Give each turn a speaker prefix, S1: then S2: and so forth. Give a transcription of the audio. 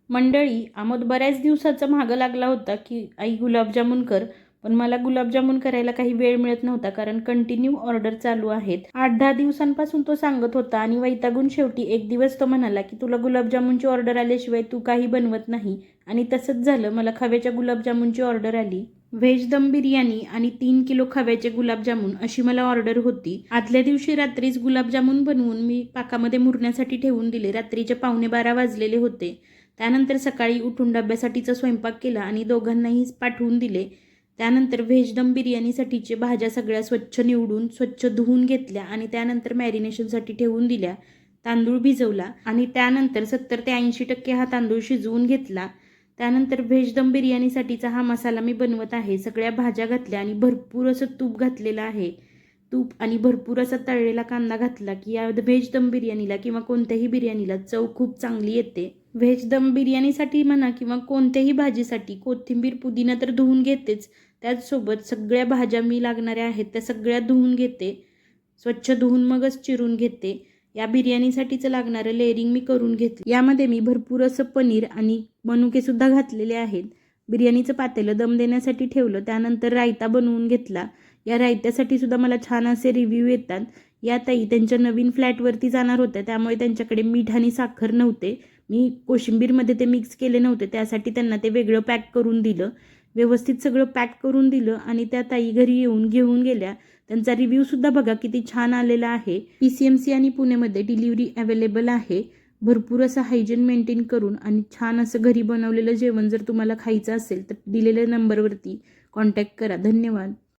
S1: मंडळी, आमोद बऱ्याच दिवसाचा मागं लागला होता की आई गुलाबजामुन कर, पण मला गुलाबजामुन करायला काही वेळ मिळत नव्हता कारण कंटिन्यू ऑर्डर चालू आहेत. 8-10 दिवसांपासून तो सांगत होता आणि वैतागून शेवटी एक दिवस तो म्हणाला की तुला गुलाबजामुनची ऑर्डर आल्याशिवाय तू काही बनवत नाही. आणि तसंच झालं. मला खव्याच्या गुलाबजामुनची ऑर्डर आली. व्हेज दम बिर्याणी आणि 3 किलो खव्याचे गुलाबजामुन अशी मला ऑर्डर होती. आदल्या दिवशी रात्रीच गुलाबजामुन बनवून मी पाकामध्ये मुरण्यासाठी ठेवून दिले. रात्रीचे 11:45 वाजलेले होते. त्यानंतर सकाळी उठून डब्यासाठीचा स्वयंपाक केला आणि दोघांनाही पाठवून दिले. त्यानंतर व्हेज दम बिर्याणीसाठीचे भाज्या सगळ्या स्वच्छ निवडून स्वच्छ धुवून घेतल्या आणि त्यानंतर मॅरिनेशनसाठी ठेवून दिल्या. तांदूळ भिजवला आणि त्यानंतर 70 ते 80% हा तांदूळ शिजवून घेतला. त्यानंतर व्हेज दम बिर्याणीसाठीचा हा मसाला मी बनवत आहे. सगळ्या भाज्या घातल्या आणि भरपूर असं तूप घातलेलं आहे. तूप आणि भरपूर असा तळलेला कांदा घातला की या व्हेज दम बिर्याणीला किंवा कोणत्याही बिर्याणीला चव खूप चांगली येते. व्हेज दम बिर्याणीसाठी म्हणा किंवा कोणत्याही भाजीसाठी कोथिंबीर पुदिना तर धुवून घेतेच. त्याचसोबत सगळ्या भाज्या मी लागणाऱ्या आहेत त्या सगळ्या धुवून घेते. स्वच्छ धुवून मगच चिरून घेते. या बिर्याणीसाठीचं लागणारं लेअरिंग मी करून घेतलं. यामध्ये मी भरपूर असं पनीर आणि मनुकेसुद्धा घातलेले आहेत. बिर्याणीचं पातेलं दम देण्यासाठी ठेवलं. त्यानंतर रायता बनवून घेतला. या रायत्यासाठी सुद्धा मला छान असे रिव्ह्यू येतात. या ताई त्यांच्या नवीन फ्लॅटवरती जाणार होत्या त्यामुळे त्यांच्याकडे मीठ आणि साखर नव्हते. मी कोशिंबीरमध्ये ते मिक्स केले नव्हते त्यासाठी त्यांना ते वेगळं पॅक करून दिलं. व्यवस्थित सगळं पॅक करून दिलं आणि त्या ताई घरी येऊन घेऊन गेल्या. त्यांचा रिव्ह्यूसुद्धा बघा किती छान आलेला आहे. PCMC आणि पुणेमध्ये डिलिव्हरी अवेलेबल आहे. भरपूर असं हायजीन मेंटेन करून आणि छान असं घरी बनवलेलं जेवण जर तुम्हाला खायचं असेल तर दिलेल्या नंबरवरती कॉन्टॅक्ट करा. धन्यवाद.